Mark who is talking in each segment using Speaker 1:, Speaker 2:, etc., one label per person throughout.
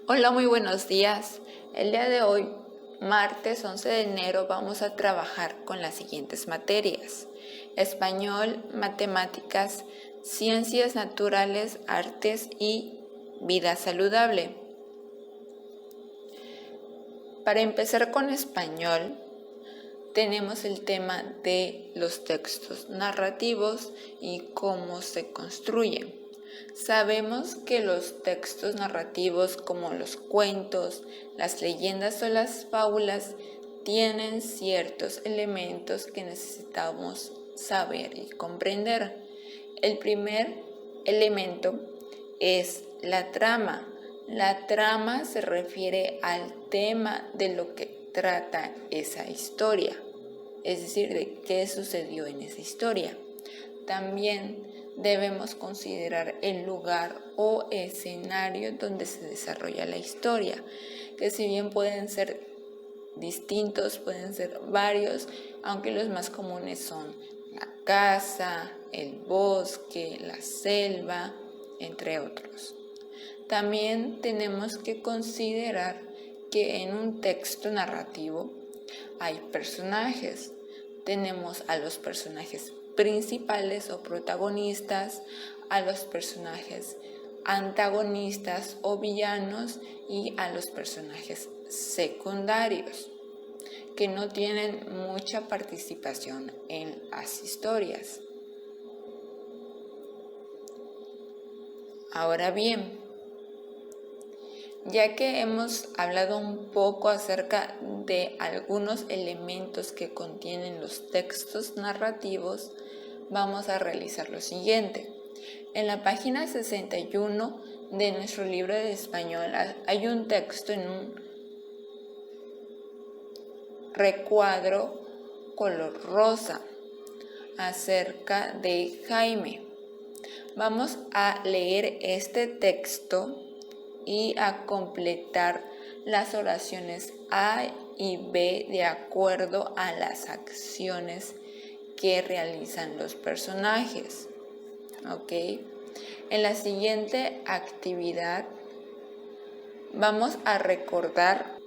Speaker 1: Hola, muy buenos días. El día de hoy, martes 11 de enero, vamos a trabajar con las siguientes materias: español, matemáticas, ciencias naturales, artes y vida saludable. Para empezar con español, tenemos el tema de los textos narrativos y cómo se construyen. Sabemos que los textos narrativos, como los cuentos, las leyendas o las fábulas, tienen ciertos elementos que necesitamos saber y comprender. El primer elemento es la trama. La trama se refiere al tema de lo que trata esa historia, es decir, de qué sucedió en esa historia. También debemos considerar el lugar o escenario donde se desarrolla la historia, que si bien pueden ser distintos, pueden ser varios, aunque los más comunes son la casa, el bosque, la selva, entre otros. También tenemos que considerar que en un texto narrativo hay personajes. Tenemos a los personajes principales o protagonistas, a los personajes antagonistas o villanos y a los personajes secundarios, que no tienen mucha participación en las historias. Ahora bien, ya que hemos hablado un poco acerca de algunos elementos que contienen los textos narrativos, vamos a realizar lo siguiente. En la página 61 de nuestro libro de español hay un texto en un recuadro color rosa acerca de Jaime. Vamos a leer este texto y a completar las oraciones A y B de acuerdo a las acciones que realizan los personajes. ¿Ok? En la siguiente actividad vamos a recordar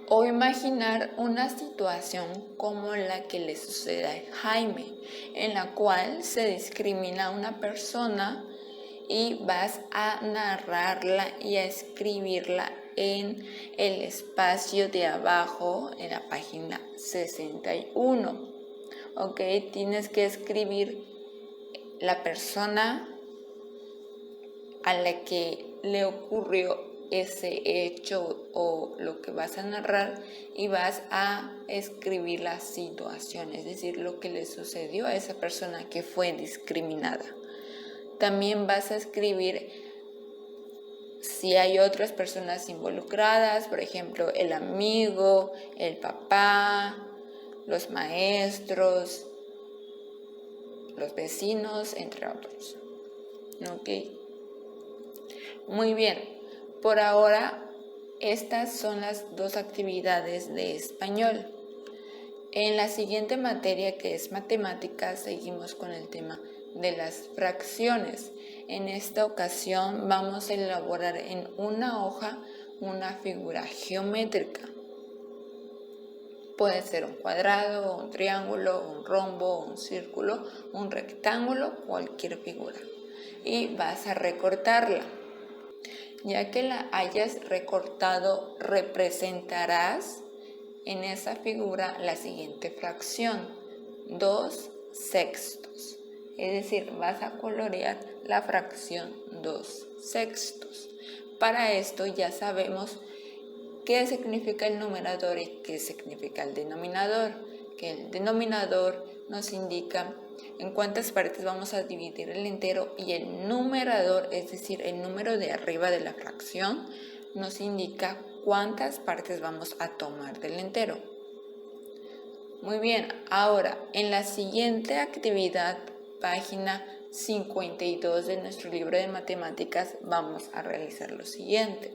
Speaker 1: o imaginar una situación como la que le sucede a Jaime, en la cual se discrimina a una persona y vas a narrarla y a escribirla en el espacio de abajo en la página 61. ¿Ok? Tienes que escribir la persona a la que le ocurrió ese hecho o lo que vas a narrar y vas a escribir la situación, es decir, lo que le sucedió a esa persona que fue discriminada. También vas a escribir si hay otras personas involucradas, por ejemplo, el amigo, el papá, los maestros, los vecinos, entre otros. ¿Ok? Muy bien, por ahora estas son las dos actividades de español. En la siguiente materia, que es matemáticas, seguimos con el tema de las fracciones. En esta ocasión vamos a elaborar en una hoja una figura geométrica. Puede ser un cuadrado, un triángulo, un rombo, un círculo, un rectángulo, cualquier figura. Y vas a recortarla. Ya que la hayas recortado, representarás en esa figura la siguiente fracción: 2 sextos. Es decir, vas a colorear la fracción 2 sextos. Para esto ya sabemos qué significa el numerador y qué significa el denominador. Que el denominador nos indica en cuántas partes vamos a dividir el entero y el numerador, es decir, el número de arriba de la fracción, nos indica cuántas partes vamos a tomar del entero. Muy bien, ahora en la siguiente actividad, página 52 de nuestro libro de matemáticas, vamos a realizar lo siguiente.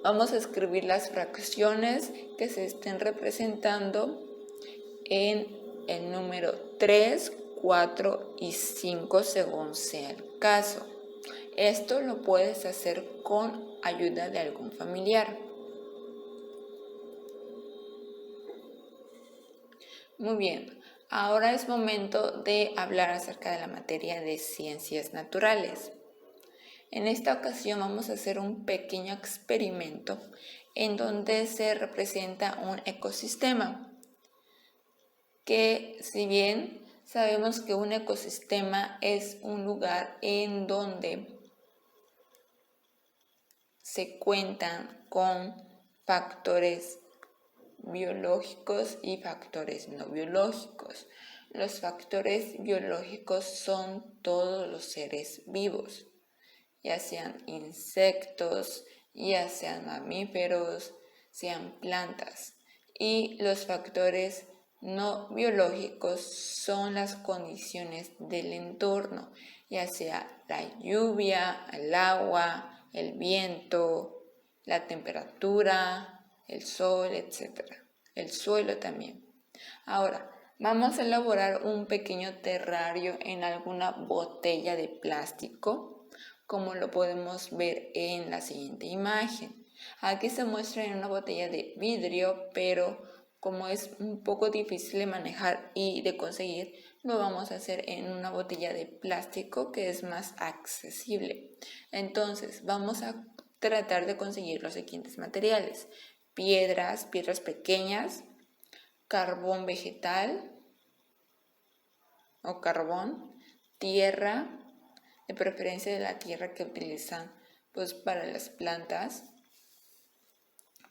Speaker 1: Vamos a escribir las fracciones que se estén representando en el número 3, 4 y 5 según sea el caso. Esto lo puedes hacer con ayuda de algún familiar. Muy bien, ahora es momento de hablar acerca de la materia de ciencias naturales. En esta ocasión vamos a hacer un pequeño experimento en donde se representa un ecosistema, que si bien sabemos que un ecosistema es un lugar en donde se cuentan con factores biológicos y factores no biológicos. Los factores biológicos son todos los seres vivos, ya sean insectos, ya sean mamíferos, sean plantas. Y los factores no biológicos son las condiciones del entorno, ya sea la lluvia, el agua, el viento, la temperatura, el sol, etc. El suelo también. Ahora, vamos a elaborar un pequeño terrario en alguna botella de plástico, como lo podemos ver en la siguiente imagen. Aquí se muestra en una botella de vidrio, pero como es un poco difícil de manejar y de conseguir, lo vamos a hacer en una botella de plástico que es más accesible. Entonces, vamos a tratar de conseguir los siguientes materiales: piedras pequeñas, carbón vegetal o carbón, tierra, de preferencia de la tierra que utilizan pues para las plantas,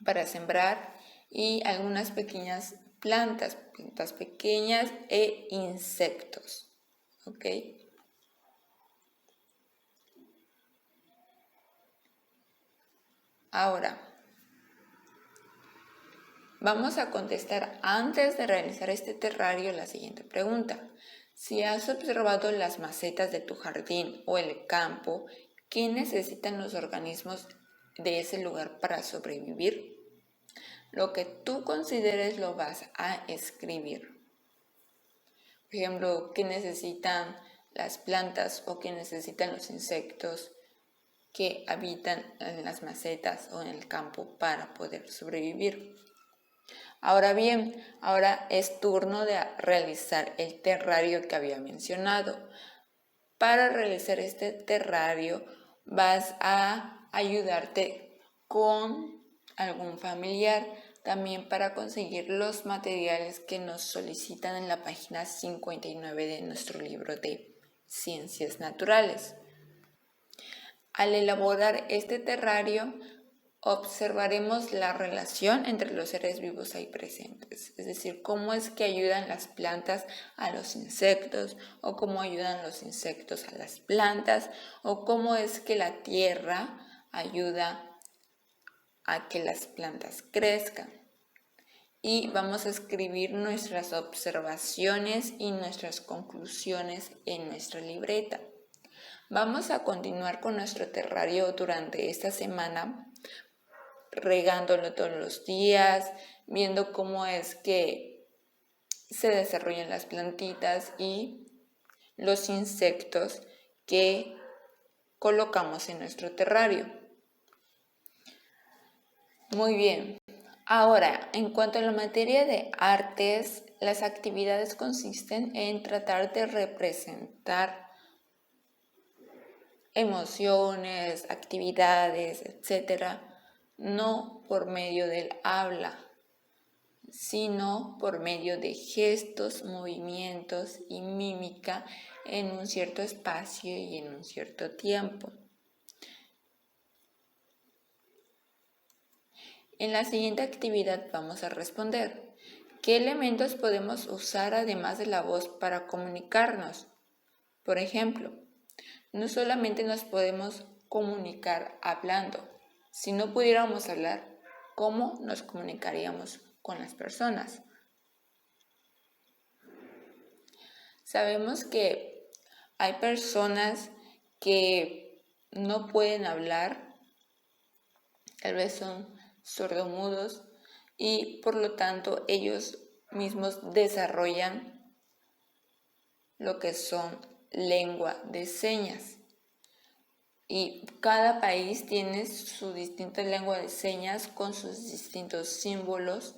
Speaker 1: para sembrar, y algunas pequeñas plantas pequeñas e insectos. ¿Ok? Ahora, vamos a contestar antes de realizar este terrario la siguiente pregunta. Si has observado las macetas de tu jardín o el campo, ¿qué necesitan los organismos de ese lugar para sobrevivir? Lo que tú consideres lo vas a escribir. Por ejemplo, ¿qué necesitan las plantas o qué necesitan los insectos que habitan en las macetas o en el campo para poder sobrevivir? Ahora bien, ahora es turno de realizar el terrario que había mencionado. Para realizar este terrario vas a ayudarte con algún familiar, también para conseguir los materiales que nos solicitan en la página 59 de nuestro libro de Ciencias Naturales. Al elaborar este terrario, observaremos la relación entre los seres vivos ahí presentes, es decir, cómo es que ayudan las plantas a los insectos, o cómo ayudan los insectos a las plantas, o cómo es que la tierra ayuda a que las plantas crezcan. Y vamos a escribir nuestras observaciones y nuestras conclusiones en nuestra libreta. Vamos a continuar con nuestro terrario durante esta semana, regándolo todos los días, viendo cómo es que se desarrollan las plantitas y los insectos que colocamos en nuestro terrario. Muy bien. Ahora, en cuanto a la materia de artes, las actividades consisten en tratar de representar emociones, actividades, etc., no por medio del habla, sino por medio de gestos, movimientos y mímica en un cierto espacio y en un cierto tiempo. En la siguiente actividad vamos a responder: ¿qué elementos podemos usar además de la voz para comunicarnos? Por ejemplo, no solamente nos podemos comunicar hablando. Si no pudiéramos hablar, ¿cómo nos comunicaríamos con las personas? Sabemos que hay personas que no pueden hablar, tal vez son sordomudos, y por lo tanto ellos mismos desarrollan lo que son lengua de señas. y cada país tiene su distinta lengua de señas con sus distintos símbolos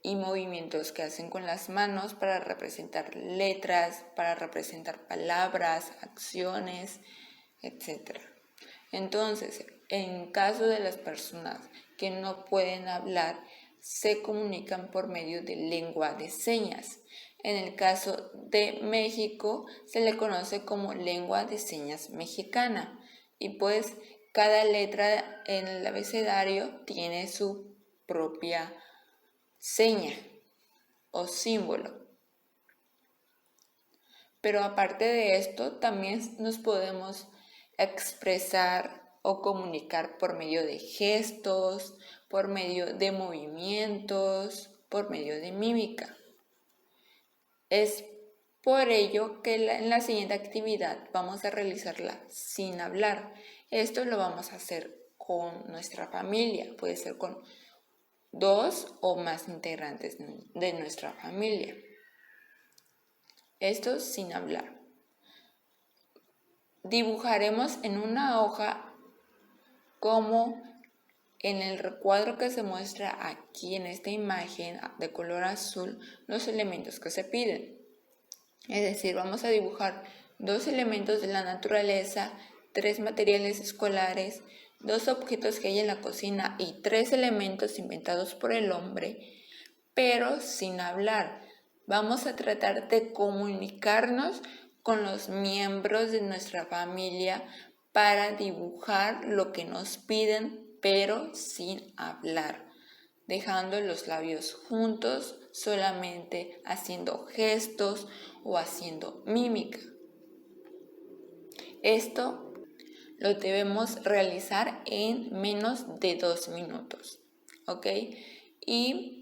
Speaker 1: y movimientos que hacen con las manos para representar letras, para representar palabras, acciones, etc. Entonces, en caso de las personas que no pueden hablar, se comunican por medio de lengua de señas. En el caso de México, se le conoce como lengua de señas mexicana. Y pues cada letra en el abecedario tiene su propia seña o símbolo. Pero aparte de esto, también nos podemos expresar o comunicar por medio de gestos, por medio de movimientos, por medio de mímica. Es por ello que en la siguiente actividad vamos a realizarla sin hablar. Esto lo vamos a hacer con nuestra familia, puede ser con 2 o más integrantes de nuestra familia. Esto sin hablar. Dibujaremos en una hoja como en el recuadro que se muestra aquí en esta imagen de color azul los elementos que se piden. Es decir, vamos a dibujar 2 elementos de la naturaleza, 3 materiales escolares, 2 objetos que hay en la cocina y 3 elementos inventados por el hombre, pero sin hablar. Vamos a tratar de comunicarnos con los miembros de nuestra familia para dibujar lo que nos piden, pero sin hablar, dejando los labios juntos, solamente haciendo gestos o haciendo mímica. Esto lo debemos realizar en menos de 2 minutos, ¿ok? Y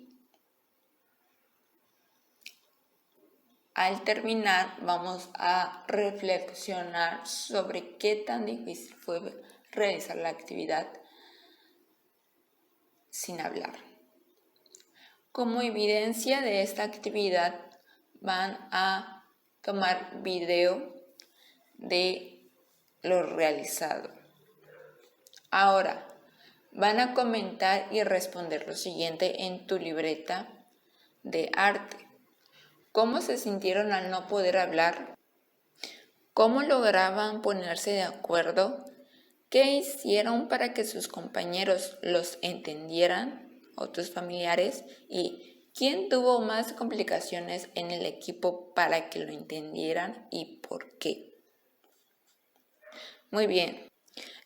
Speaker 1: al terminar vamos a reflexionar sobre qué tan difícil fue realizar la actividad sin hablar. Como evidencia de esta actividad van a tomar video de lo realizado. Ahora van a comentar y responder lo siguiente en tu libreta de arte. ¿Cómo se sintieron al no poder hablar? ¿Cómo lograban ponerse de acuerdo? ¿Qué hicieron para que sus compañeros los entendieran o tus familiares? ¿Y quién tuvo más complicaciones en el equipo para que lo entendieran y por qué? Muy bien.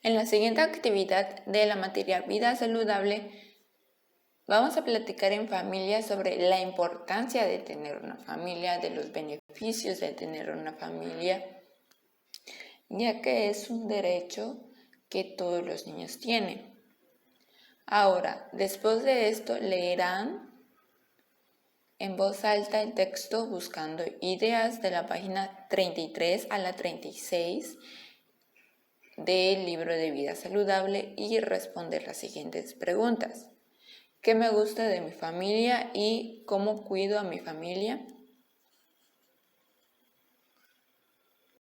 Speaker 1: En la siguiente actividad de la materia Vida Saludable, vamos a platicar en familia sobre la importancia de tener una familia, de los beneficios de tener una familia, ya que es un derecho que todos los niños tienen. Ahora, después de esto, leerán en voz alta el texto buscando ideas de la página 33 a la 36 del libro de Vida Saludable y responder las siguientes preguntas. ¿Qué me gusta de mi familia y cómo cuido a mi familia?